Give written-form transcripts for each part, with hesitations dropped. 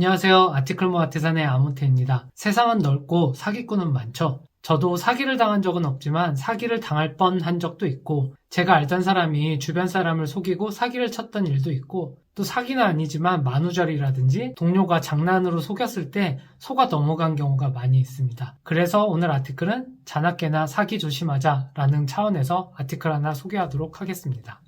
안녕하세요. 아티클모 아티산의 아무태입니다. 세상은 넓고 사기꾼은 많죠. 저도 사기를 당한 적은 없지만 사기를 당할 뻔한 적도 있고, 제가 알던 사람이 주변 사람을 속이고 사기를 쳤던 일도 있고, 또 사기는 아니지만 만우절이라든지 동료가 장난으로 속였을 때 속아 넘어간 경우가 많이 있습니다. 그래서 오늘 아티클은 자나깨나 사기 조심하자라는 차원에서 아티클 하나 소개하도록 하겠습니다.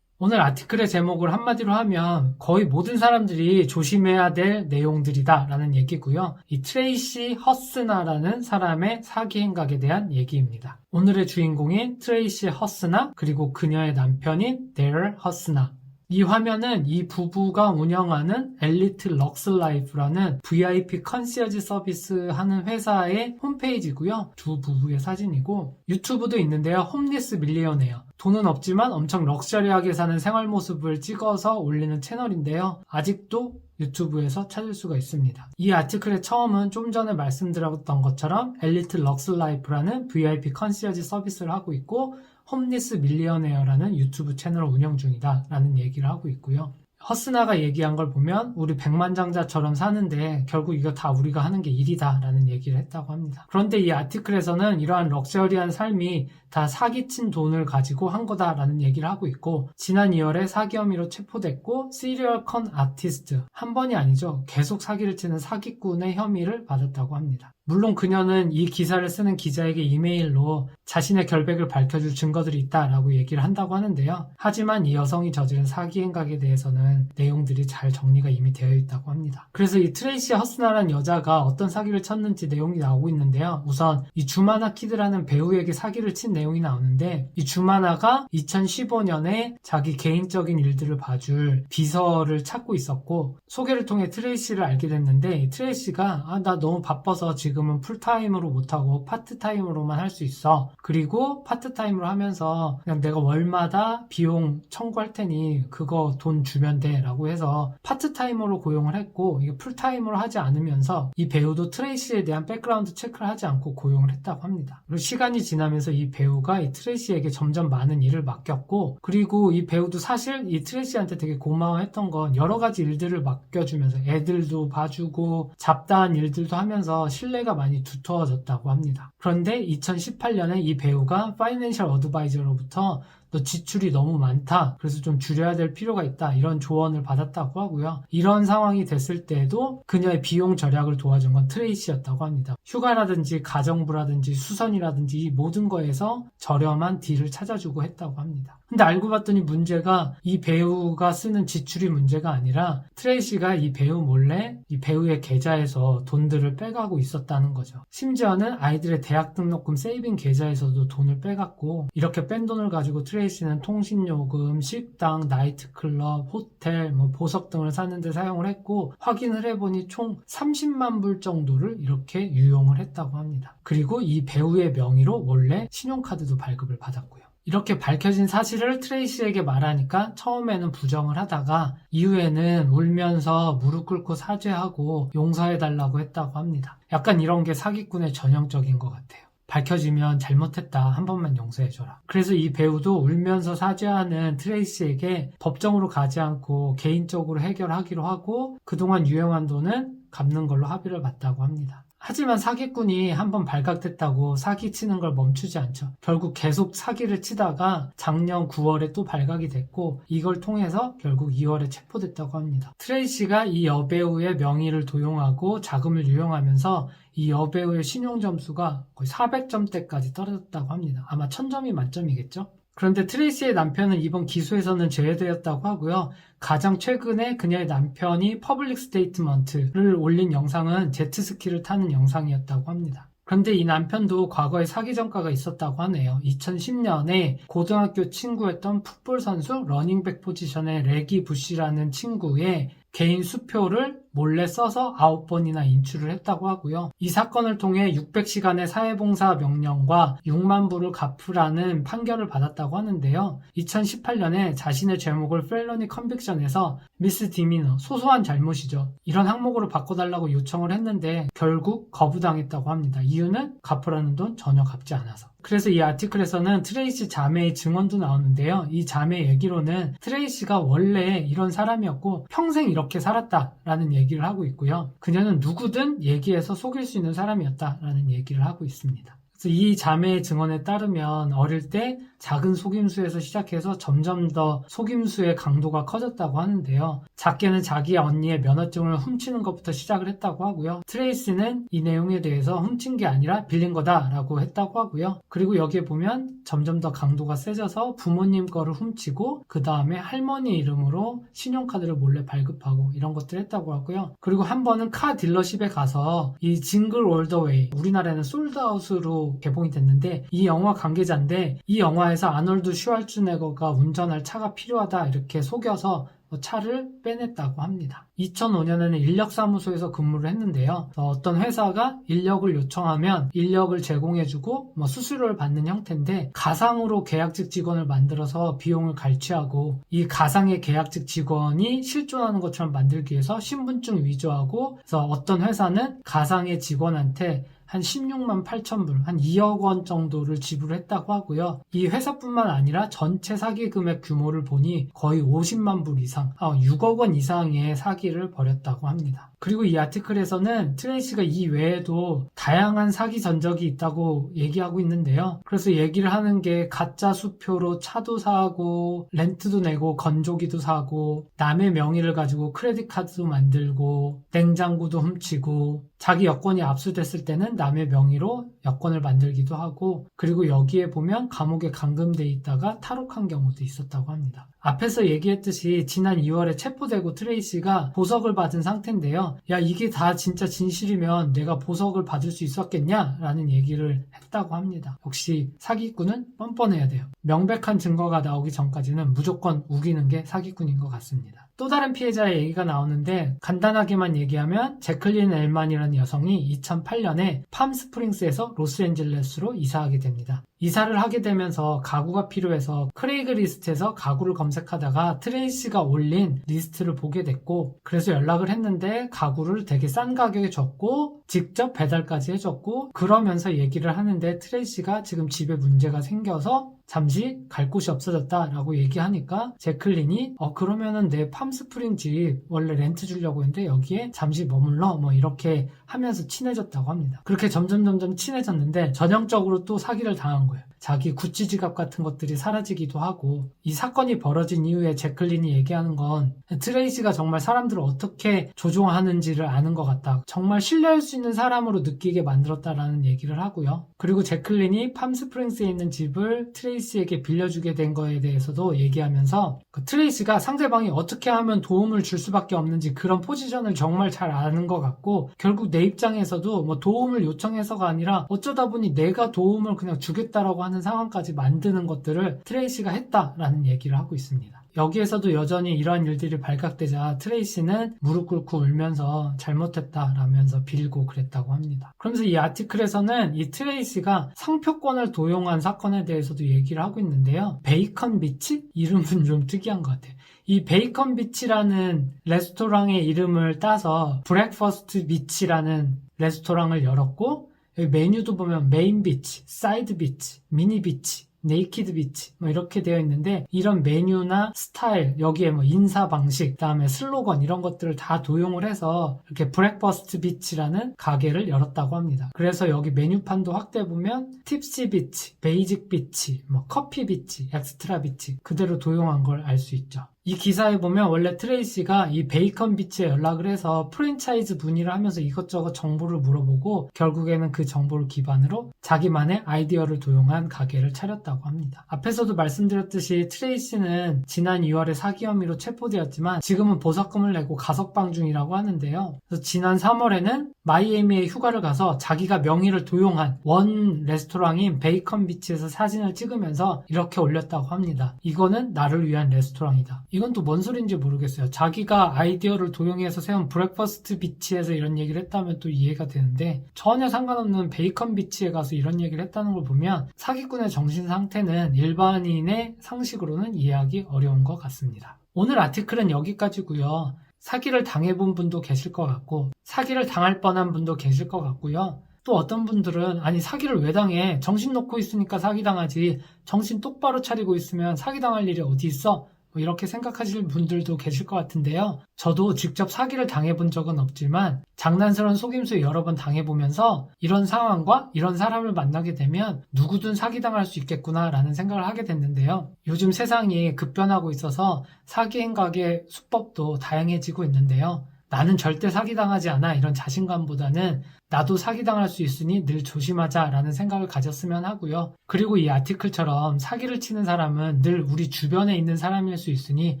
오늘 아티클의 제목을 한마디로 하면 거의 모든 사람들이 조심해야 될 내용들이다 라는 얘기고요. 이 트레이시 허스나라는 사람의 사기 행각에 대한 얘기입니다. 오늘의 주인공인 트레이시 허스나 그리고 그녀의 남편인 데럴 허스나, 이 화면은 이 부부가 운영하는 엘리트 럭스라이프라는 VIP 컨시어지 서비스 하는 회사의 홈페이지고요. 두 부부의 사진이고, 유튜브도 있는데요. 홈리스 밀리어네어. 돈은 없지만 엄청 럭셔리하게 사는 생활 모습을 찍어서 올리는 채널인데요. 아직도 유튜브에서 찾을 수가 있습니다. 이 아티클의 처음은 좀 전에 말씀드렸던 것처럼 엘리트 럭스라이프라는 VIP 컨시어지 서비스를 하고 있고, 홈리스 밀리어네어라는 유튜브 채널을 운영 중이다 라는 얘기를 하고 있고요. 허스나가 얘기한 걸 보면 우리 백만장자처럼 사는데 결국 이거 다 우리가 하는 게 일이다 라는 얘기를 했다고 합니다. 그런데 이 아티클에서는 이러한 럭셔리한 삶이 다 사기친 돈을 가지고 한 거다라는 얘기를 하고 있고, 지난 2월에 사기 혐의로 체포됐고 시리얼 컨 아티스트, 한 번이 아니죠. 계속 사기를 치는 사기꾼의 혐의를 받았다고 합니다. 물론 그녀는 이 기사를 쓰는 기자에게 이메일로 자신의 결백을 밝혀줄 증거들이 있다라고 얘기를 한다고 하는데요. 하지만 이 여성이 저지른 사기 행각에 대해서는 내용들이 잘 정리가 이미 되어 있다고 합니다. 그래서 이 트레이시 허스나라는 여자가 어떤 사기를 쳤는지 내용이 나오고 있는데요. 우선 이 주마나 키드라는 배우에게 사기를 친 내용이 나오는데, 이 주마나가 2015년에 자기 개인적인 일들을 봐줄 비서를 찾고 있었고, 소개를 통해 트레이시를 알게 됐는데, 트레이시가 나 너무 바빠서 지금은 풀타임으로 못하고 파트타임으로만 할 수 있어. 그리고 파트타임으로 하면서 그냥 내가 월마다 비용 청구할 테니 그거 돈 주면 돼 라고 해서 파트타임으로 고용을 했고, 이게 풀타임으로 하지 않으면서 이 배우도 트레이시에 대한 백그라운드 체크를 하지 않고 고용을 했다고 합니다. 그리고 시간이 지나면서 이 배우가 이 트레이시에게 점점 많은 일을 맡겼고, 그리고 이 배우도 사실 이 트레이시한테 되게 고마워했던 건 여러 가지 일들을 맡겨주면서 애들도 봐주고 잡다한 일들도 하면서 신뢰가 많이 두터워졌다고 합니다. 그런데 2018년에 이 배우가 파이낸셜 어드바이저로부터 너 지출이 너무 많다, 그래서 좀 줄여야 될 필요가 있다, 이런 조언을 받았다고 하고요. 이런 상황이 됐을 때에도 그녀의 비용 절약을 도와준 건 트레이시였다고 합니다. 휴가라든지 가정부라든지 수선이라든지 이 모든 거에서 저렴한 딜을 찾아주고 했다고 합니다. 근데 알고 봤더니 문제가 이 배우가 쓰는 지출이 문제가 아니라 트레이시가 이 배우 몰래 이 배우의 계좌에서 돈들을 빼가고 있었다는 거죠. 심지어는 아이들의 대학 등록금 세이빙 계좌에서도 돈을 빼갔고, 이렇게 뺀 돈을 가지고 트레이시는 통신요금, 식당, 나이트클럽, 호텔, 보석 등을 사는 데 사용을 했고, 확인을 해보니 총 30만 불 정도를 이렇게 유용을 했다고 합니다. 그리고 이 배우의 명의로 원래 신용카드도 발급을 받았고요. 이렇게 밝혀진 사실을 트레이시에게 말하니까 처음에는 부정을 하다가 이후에는 울면서 무릎 꿇고 사죄하고 용서해달라고 했다고 합니다. 약간 이런 게 사기꾼의 전형적인 것 같아요. 밝혀지면 잘못했다, 한 번만 용서해줘라. 그래서 이 배우도 울면서 사죄하는 트레이시에게 법정으로 가지 않고 개인적으로 해결하기로 하고, 그동안 유용한 돈은 갚는 걸로 합의를 봤다고 합니다. 하지만 사기꾼이 한번 발각됐다고 사기치는 걸 멈추지 않죠. 결국 계속 사기를 치다가 작년 9월에 또 발각이 됐고, 이걸 통해서 결국 2월에 체포됐다고 합니다. 트레이시가 이 여배우의 명의를 도용하고 자금을 유용하면서 이 여배우의 신용점수가 거의 400점대까지 떨어졌다고 합니다. 아마 1000점이 만점이겠죠? 그런데 트레이시의 남편은 이번 기소에서는 제외되었다고 하고요. 가장 최근에 그녀의 남편이 퍼블릭 스테이트먼트를 올린 영상은 제트스키를 타는 영상이었다고 합니다. 그런데 이 남편도 과거에 사기 전과가 있었다고 하네요. 2010년에 고등학교 친구였던 풋볼 선수 러닝백 포지션의 레기 부시라는 친구의 개인 수표를 몰래 써서 9번이나 인출을 했다고 하고요. 이 사건을 통해 600시간의 사회봉사 명령과 6만 불을 갚으라는 판결을 받았다고 하는데요. 2018년에 자신의 제목을 펠러니 컨빅션에서 미스 디미너, 소소한 잘못이죠, 이런 항목으로 바꿔달라고 요청을 했는데 결국 거부당했다고 합니다. 이유는 갚으라는 돈 전혀 갚지 않아서. 그래서 이 아티클에서는 트레이시 자매의 증언도 나오는데요. 이 자매 얘기로는 트레이시가 원래 이런 사람이었고 평생 이렇게 살았다라는 얘기를 하고 있고요. 그녀는 누구든 얘기해서 속일 수 있는 사람이었다라는 얘기를 하고 있습니다. 그래서 이 자매의 증언에 따르면 어릴 때 작은 속임수에서 시작해서 점점 더 속임수의 강도가 커졌다고 하는데요. 작게는 자기 언니의 면허증을 훔치는 것부터 시작을 했다고 하고요. 트레이스는 이 내용에 대해서 훔친 게 아니라 빌린 거다라고 했다고 하고요. 그리고 여기에 보면 점점 더 강도가 세져서 부모님 거를 훔치고 그 다음에 할머니 이름으로 신용카드를 몰래 발급하고 이런 것들 했다고 하고요. 그리고 한 번은 카 딜러십에 가서 이 징글 올 더 웨이, 우리나라에는 솔드아웃으로 개봉이 됐는데 이 영화 관계자인데 이 영화에서 아놀드 슈왈츠네거가 운전할 차가 필요하다 이렇게 속여서 차를 빼냈다고 합니다. 2005년에는 인력사무소에서 근무를 했는데요. 어떤 회사가 인력을 요청하면 인력을 제공해주고 수수료를 받는 형태인데 가상으로 계약직 직원을 만들어서 비용을 갈취하고 이 가상의 계약직 직원이 실존하는 것처럼 만들기 위해서 신분증 위조하고 그래서 어떤 회사는 가상의 직원한테 한 16만 8천 불, 한 2억 원 정도를 지불했다고 하고요. 이 회사뿐만 아니라 전체 사기 금액 규모를 보니 거의 50만 불 이상, 6억 원 이상의 사기를 벌였다고 합니다. 그리고 이 아티클에서는 트레이시가 이 외에도 다양한 사기 전적이 있다고 얘기하고 있는데요. 그래서 얘기를 하는 게 가짜 수표로 차도 사고 렌트도 내고 건조기도 사고 남의 명의를 가지고 크레딧 카드도 만들고 냉장고도 훔치고 자기 여권이 압수됐을 때는 남의 명의로 여권을 만들기도 하고 그리고 여기에 보면 감옥에 감금돼 있다가 탈옥한 경우도 있었다고 합니다. 앞에서 얘기했듯이 지난 2월에 체포되고 트레이시가 보석을 받은 상태인데요. 야, 이게 다 진짜 진실이면 내가 보석을 받을 수 있었겠냐? 라는 얘기를 했다고 합니다. 역시 사기꾼은 뻔뻔해야 돼요. 명백한 증거가 나오기 전까지는 무조건 우기는 게 사기꾼인 것 같습니다. 또 다른 피해자의 얘기가 나오는데 간단하게만 얘기하면 제클린 엘만이라는 여성이 2008년에 팜스프링스에서 로스앤젤레스로 이사하게 됩니다. 이사를 하게 되면서 가구가 필요해서 크레이그리스트에서 가구를 검색하다가 트레이시가 올린 리스트를 보게 됐고 그래서 연락을 했는데 가구를 되게 싼 가격에 줬고 직접 배달까지 해줬고 그러면서 얘기를 하는데 트레이시가 지금 집에 문제가 생겨서 잠시 갈 곳이 없어졌다라고 얘기하니까 제클린이 그러면은 내 팜스프링 집 원래 렌트 주려고 했는데 여기에 잠시 머물러 이렇게 하면서 친해졌다고 합니다. 그렇게 점점 친해졌는데 전형적으로 또 사기를 당한 거예요. 자기 구찌 지갑 같은 것들이 사라지기도 하고 이 사건이 벌어진 이후에 제클린이 얘기하는 건 트레이시가 정말 사람들을 어떻게 조종하는지를 아는 것 같다. 정말 신뢰할 수 있는 사람으로 느끼게 만들었다라는 얘기를 하고요. 그리고 제클린이 팜스프링스에 있는 집을 트레이시에게 빌려주게 된 거에 대해서도 얘기하면서 트레이시가 상대방이 어떻게 하면 도움을 줄 수밖에 없는지 그런 포지션을 정말 잘 아는 것 같고 결국 내 입장에서도 도움을 요청해서가 아니라 어쩌다 보니 내가 도움을 그냥 주겠다라고 하는 상황까지 만드는 것들을 트레이시가 했다라는 얘기를 하고 있습니다. 여기에서도 여전히 이러한 일들이 발각되자 트레이시는 무릎 꿇고 울면서 잘못했다라면서 빌고 그랬다고 합니다. 그러면서 이 아티클에서는 이 트레이시가 상표권을 도용한 사건에 대해서도 얘기를 하고 있는데요. 베이컨 비치? 이름은 좀 특이한 것 같아요. 이 베이컨 비치라는 레스토랑의 이름을 따서 브렉퍼스트 비치라는 레스토랑을 열었고 여기 메뉴도 보면 메인 비치, 사이드 비치, 미니 비치, 네이키드 비치 이렇게 되어 있는데 이런 메뉴나 스타일 여기에 인사 방식 그다음에 슬로건 이런 것들을 다 도용을 해서 이렇게 브렉퍼스트 비치라는 가게를 열었다고 합니다. 그래서 여기 메뉴판도 확대해 보면 팁시 비치, 베이직 비치, 커피 비치, 엑스트라 비치 그대로 도용한 걸 알 수 있죠. 이 기사에 보면 원래 트레이시가 이 베이컨 비치에 연락을 해서 프랜차이즈 문의를 하면서 이것저것 정보를 물어보고 결국에는 그 정보를 기반으로 자기만의 아이디어를 도용한 가게를 차렸다고 합니다. 앞에서도 말씀드렸듯이 트레이시는 지난 2월에 사기 혐의로 체포되었지만 지금은 보석금을 내고 가석방 중이라고 하는데요. 그래서 지난 3월에는 마이애미에 휴가를 가서 자기가 명의를 도용한 원 레스토랑인 베이컨 비치에서 사진을 찍으면서 이렇게 올렸다고 합니다. 이거는 나를 위한 레스토랑이다. 이건 또 뭔 소리인지 모르겠어요. 자기가 아이디어를 도용해서 세운 브렉퍼스트 비치에서 이런 얘기를 했다면 또 이해가 되는데 전혀 상관없는 베이컨 비치에 가서 이런 얘기를 했다는 걸 보면 사기꾼의 정신 상태는 일반인의 상식으로는 이해하기 어려운 것 같습니다. 오늘 아티클은 여기까지고요. 사기를 당해본 분도 계실 것 같고 사기를 당할 뻔한 분도 계실 것 같고요. 또 어떤 분들은 아니 사기를 왜 당해? 정신 놓고 있으니까 사기당하지. 정신 똑바로 차리고 있으면 사기당할 일이 어디 있어? 뭐 이렇게 생각하실 분들도 계실 것 같은데요. 저도 직접 사기를 당해본 적은 없지만 장난스러운 속임수 여러 번 당해보면서 이런 상황과 이런 사람을 만나게 되면 누구든 사기당할 수 있겠구나라는 생각을 하게 됐는데요. 요즘 세상이 급변하고 있어서 사기 행각의 수법도 다양해지고 있는데요. 나는 절대 사기당하지 않아 이런 자신감보다는 나도 사기당할 수 있으니 늘 조심하자라는 생각을 가졌으면 하고요. 그리고 이 아티클처럼 사기를 치는 사람은 늘 우리 주변에 있는 사람일 수 있으니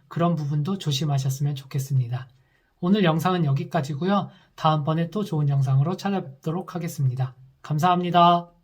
그런 부분도 조심하셨으면 좋겠습니다. 오늘 영상은 여기까지고요. 다음번에 또 좋은 영상으로 찾아뵙도록 하겠습니다. 감사합니다.